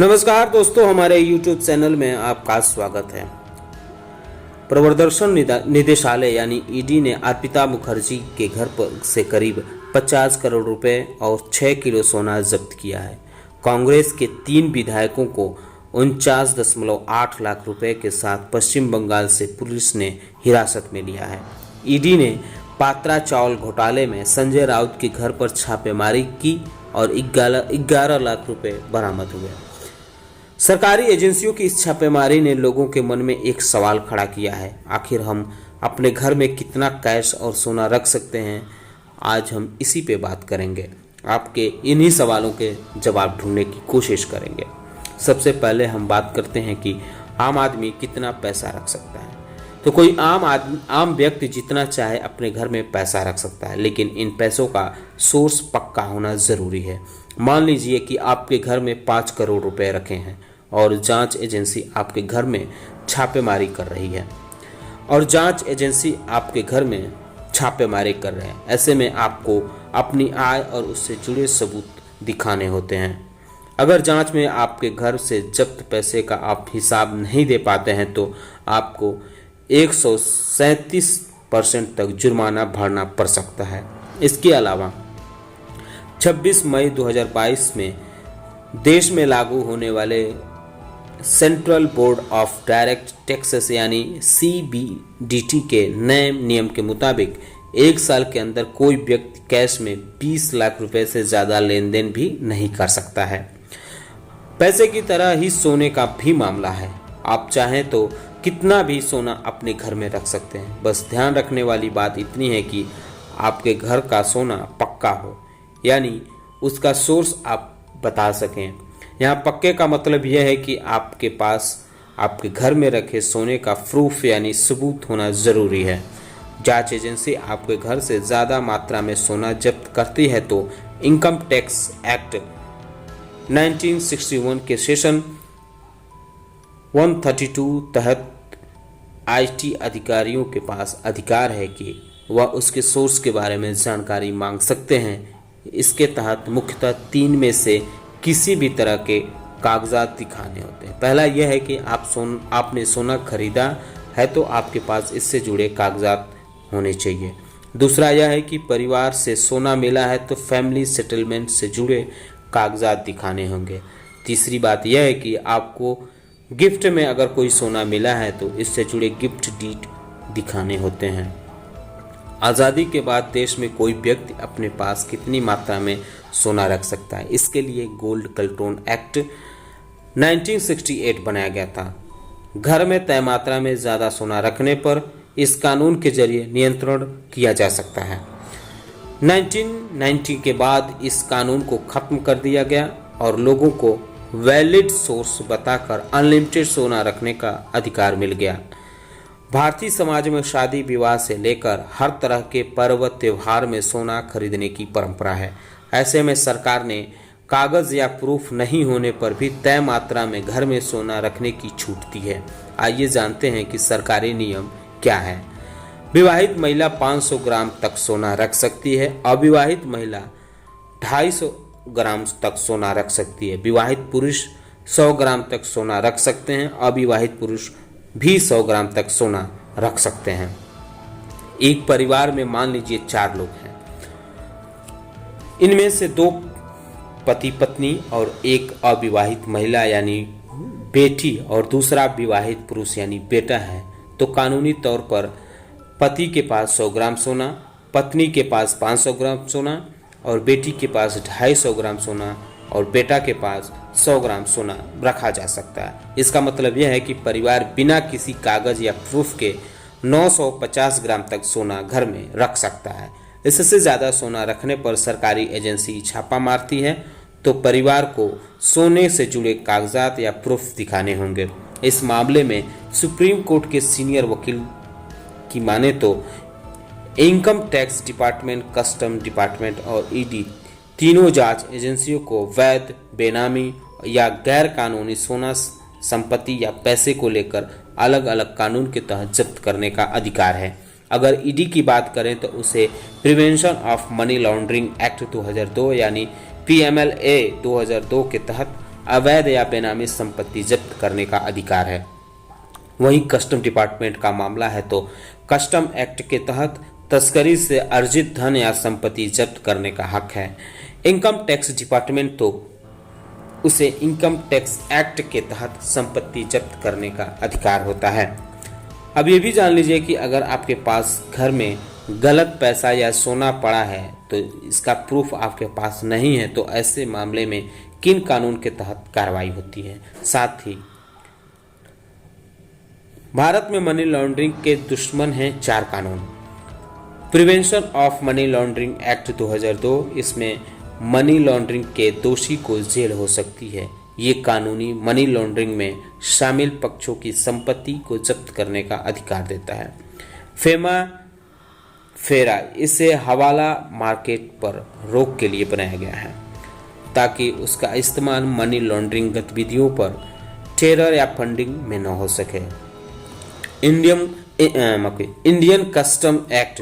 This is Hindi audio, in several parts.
नमस्कार दोस्तों, हमारे YouTube चैनल में आपका स्वागत है। प्रवर्तन निदेशालय यानी ईडी ने अर्पिता मुखर्जी के घर पर से करीब 50 करोड़ रुपए और 6 किलो सोना जब्त किया है। कांग्रेस के 3 विधायकों को 49.8 लाख रुपए के साथ पश्चिम बंगाल से पुलिस ने हिरासत में लिया है। ईडी ने पात्रा चावल घोटाले में संजय राउत के घर पर छापेमारी की और 11 लाख रुपए बरामद हुए। सरकारी एजेंसियों की इस छापेमारी ने लोगों के मन में एक सवाल खड़ा किया है, आखिर हम अपने घर में कितना कैश और सोना रख सकते हैं। आज हम इसी पे बात करेंगे, आपके इन्हीं सवालों के जवाब ढूंढने की कोशिश करेंगे। सबसे पहले हम बात करते हैं कि आम आदमी कितना पैसा रख सकता है। तो कोई आम व्यक्ति जितना चाहे अपने घर में पैसा रख सकता है, लेकिन इन पैसों का सोर्स पक्का होना ज़रूरी है। मान लीजिए कि आपके घर में 5 करोड़ रुपए रखे हैं और जांच एजेंसी आपके घर में छापेमारी कर रही है ऐसे में आपको अपनी आय और उससे जुड़े सबूत दिखाने होते हैं। अगर जांच में आपके घर से जब्त पैसे का आप हिसाब नहीं दे पाते हैं तो आपको 137% तक जुर्माना भरना पड़ सकता है। इसके अलावा 26 मई 2022 में देश में लागू होने वाले central board of direct taxes यानी CBDT के नए नियम के मुताबिक 1 साल के अंदर कोई व्यक्ति कैश में 20 लाख रुपए से ज़्यादा लेन देन भी नहीं कर सकता है। पैसे की तरह ही सोने का भी मामला है। आप चाहें तो कितना भी सोना अपने घर में रख सकते हैं। बस ध्यान रखने वाली बात इतनी है कि आपके घर का सोना पक्का हो, यानी उसका सोर्स आप बता सकें। यहाँ पक्के का मतलब यह है कि आपके पास आपके घर में रखे सोने का प्रूफ यानी सबूत होना ज़रूरी है। जांच एजेंसी आपके घर से ज़्यादा मात्रा में सोना जब्त करती है तो इनकम टैक्स एक्ट 1961 के सेशन 132 तहत IT अधिकारियों के पास अधिकार है कि वह उसके सोर्स के बारे में जानकारी मांग सकते हैं। इसके तहत मुख्यतः 3 में से किसी भी तरह के कागजात दिखाने होते हैं। पहला यह है कि आपने सोना खरीदा है तो आपके पास इससे जुड़े कागजात होने चाहिए। दूसरा यह है कि परिवार से सोना मिला है तो फैमिली सेटलमेंट से जुड़े कागजात दिखाने होंगे। तीसरी बात यह है कि आपको गिफ्ट में अगर कोई सोना मिला है तो इससे जुड़े गिफ्ट डीड दिखाने होते हैं। आज़ादी के बाद देश में कोई व्यक्ति अपने पास कितनी मात्रा में सोना रख सकता है, इसके लिए गोल्ड कंट्रोल एक्ट 1968 बनाया गया था। घर में तय मात्रा में ज़्यादा सोना रखने पर इस कानून के जरिए नियंत्रण किया जा सकता है। 1990 के बाद इस कानून को खत्म कर दिया गया और लोगों को वैलिड सोर्स बताकर अनलिमिटेड सोना रखने का अधिकार मिल गया। भारतीय समाज में शादी विवाह से लेकर हर तरह के पर्व त्योहार में सोना खरीदने की परंपरा है। ऐसे में सरकार ने कागज या प्रूफ नहीं होने पर भी तय मात्रा में घर में सोना रखने की छूट दी है। आइए जानते हैं कि सरकारी नियम क्या है। विवाहित महिला 500 ग्राम तक सोना रख सकती है। अविवाहित महिला 250 ग्राम तक सोना रख सकती है। विवाहित पुरुष 100 ग्राम तक सोना रख सकते हैं। अविवाहित पुरुष भी 100 ग्राम तक सोना रख सकते हैं। एक परिवार में मान लीजिए 4 लोग हैं। इनमें से 2 पति पत्नी और एक अविवाहित महिला यानी बेटी और दूसरा विवाहित पुरुष यानी बेटा है तो कानूनी तौर पर पति के पास 100 ग्राम सोना, पत्नी के पास 500 ग्राम सोना और बेटी के पास 250 ग्राम सोना और बेटा के पास 100 ग्राम सोना रखा जा सकता है। इसका मतलब यह है कि परिवार बिना किसी कागज या प्रूफ के 950 ग्राम तक सोना घर में रख सकता है। इससे ज़्यादा सोना रखने पर सरकारी एजेंसी छापा मारती है तो परिवार को सोने से जुड़े कागजात या प्रूफ दिखाने होंगे। इस मामले में सुप्रीम कोर्ट के सीनियर वकील की माने तो income tax department, custom department और ईडी तीनों जांच एजेंसियों को वैध, बेनामी या गैर कानूनी सोना संपत्ति या पैसे को लेकर अलग अलग कानून के तहत जब्त करने का अधिकार है। अगर ईडी की बात करें तो उसे prevention of money laundering act 2002 यानी PMLA 2002 के तहत अवैध या बेनामी संपत्ति जब्त करने का अधिकार है। वहीं कस्टम डिपार्टमेंट का मामला है तो कस्टम एक्ट के तहत तस्करी से अर्जित धन या संपत्ति जब्त करने का हक है। इनकम टैक्स डिपार्टमेंट तो उसे इनकम टैक्स एक्ट के तहत संपत्ति जब्त करने का अधिकार होता है। अब ये भी जान लीजिए कि अगर आपके पास घर में गलत पैसा या सोना पड़ा है तो इसका प्रूफ आपके पास नहीं है तो ऐसे मामले में किन कानून के तहत कार्रवाई होती है। साथ ही भारत में मनी लॉन्ड्रिंग के दुश्मन हैं 4 कानून। Prevention of money laundering act 2002, इसमें मनी लॉन्ड्रिंग के दोषी को जेल हो सकती है। ये कानूनी मनी लॉन्ड्रिंग में शामिल पक्षों की संपत्ति को जब्त करने का अधिकार देता है। फेरा इसे हवाला मार्केट पर रोक के लिए बनाया गया है ताकि उसका इस्तेमाल मनी लॉन्ड्रिंग गतिविधियों पर टेरर या फंडिंग में न हो सके। इंडियन कस्टम एक्ट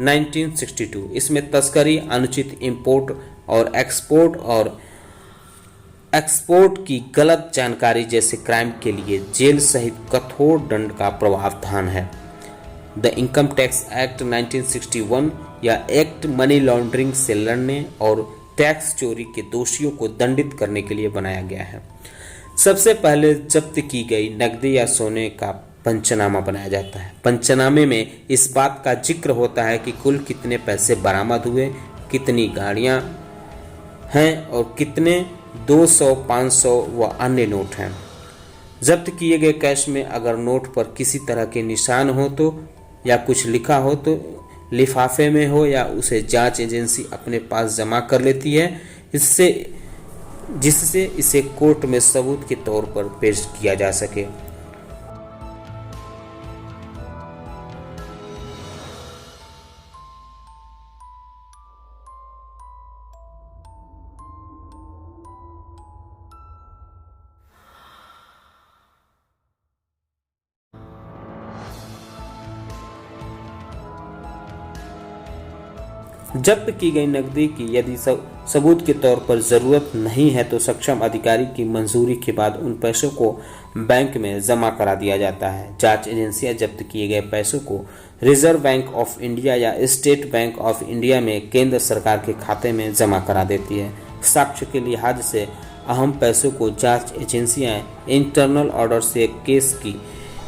1962, इसमें तस्करी, अनुचित इंपोर्ट और एक्सपोर्ट की गलत जानकारी जैसे क्राइम के लिए जेल सहित कठोर दंड का प्रावधान है। द इनकम टैक्स एक्ट 1961 या एक्ट मनी लॉन्ड्रिंग से लड़ने और टैक्स चोरी के दोषियों को दंडित करने के लिए बनाया गया है। सबसे पहले जब्त की गई नकदी या सोने का पंचनामा बनाया जाता है। पंचनामे में इस बात का जिक्र होता है कि कुल कितने पैसे बरामद हुए, कितनी गाड़ियां हैं और कितने 200, 500 व अन्य नोट हैं। जब्त किए गए कैश में अगर नोट पर किसी तरह के निशान हो तो या कुछ लिखा हो तो लिफाफे में हो या उसे जांच एजेंसी अपने पास जमा कर लेती है, जिससे इसे कोर्ट में सबूत के तौर पर पेश किया जा सके। जब्त की गई नकदी की यदि सबूत के तौर पर जरूरत नहीं है तो सक्षम अधिकारी की मंजूरी के बाद उन पैसों को बैंक में जमा करा दिया जाता है। जांच एजेंसियां जब्त किए गए पैसों को रिजर्व बैंक ऑफ इंडिया या स्टेट बैंक ऑफ इंडिया में केंद्र सरकार के खाते में जमा करा देती है। साक्ष्य के लिहाज से अहम पैसों को जांच एजेंसियां इंटरनल ऑर्डर से केस की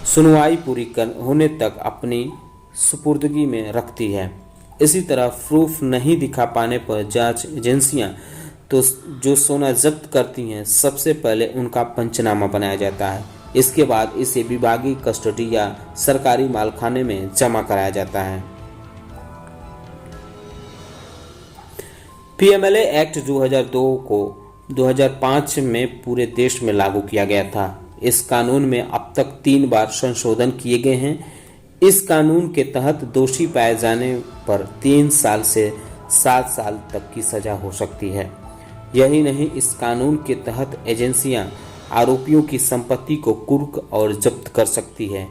सुनवाई पूरी होने तक अपनी सुपुर्दगी में रखती है। इसी तरह प्रूफ नहीं दिखा पाने पर जांच एजेंसियां तो जो सोना जब्त करती हैं सबसे पहले उनका पंचनामा बनाया जाता है। इसके बाद इसे विभागीय कस्टडी या सरकारी मालखाने में जमा कराया जाता है। पीएमएलए एक्ट 2002 को 2005 में पूरे देश में लागू किया गया था। इस कानून में अब तक 3 बार संशोधन किए गए हैं। इस कानून के तहत दोषी पाए जाने पर 3 साल से 7 साल तक की सजा हो सकती है। यही नहीं, इस कानून के तहत एजेंसियां आरोपियों की संपत्ति को कुर्क और जब्त कर सकती है।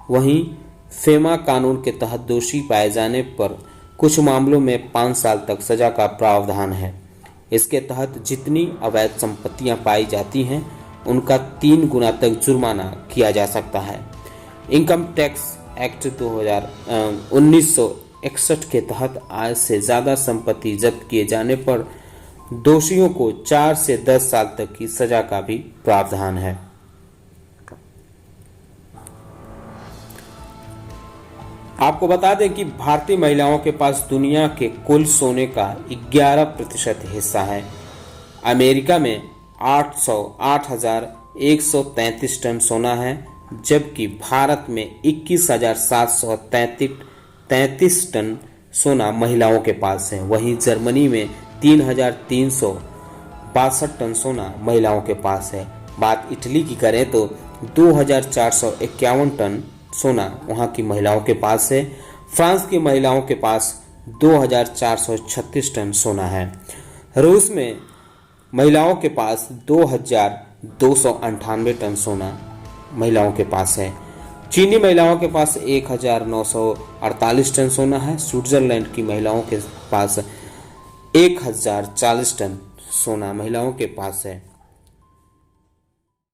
वहीं फेमा कानून के तहत दोषी पाए जाने पर कुछ मामलों में 5 साल तक सजा का प्रावधान है। इसके तहत जितनी अवैध संपत्तियां पाई जाती हैं उनका 3 गुना तक जुर्माना किया जा सकता है। इनकम टैक्स एक्ट 1961 के तहत आय से ज्यादा संपत्ति जब्त किए जाने पर दोषियों को 4 से 10 साल तक की सजा का भी प्रावधान है। आपको बता दें कि भारतीय महिलाओं के पास दुनिया के कुल सोने का 11% हिस्सा है। अमेरिका में 8,133 टन सोना है, जबकि भारत में 21,733 टन सोना महिलाओं के पास है। वहीं जर्मनी में 3,362 टन सोना महिलाओं के पास है। बात इटली की करें तो 2,451 टन सोना वहां की महिलाओं के पास है। फ्रांस की महिलाओं के पास 2,436 टन सोना है। रूस में महिलाओं के पास 2,298 टन सोना महिलाओं के पास है। चीनी महिलाओं के पास 1,948 टन सोना है। स्विट्जरलैंड की महिलाओं के पास 1,040 टन सोना महिलाओं के पास है।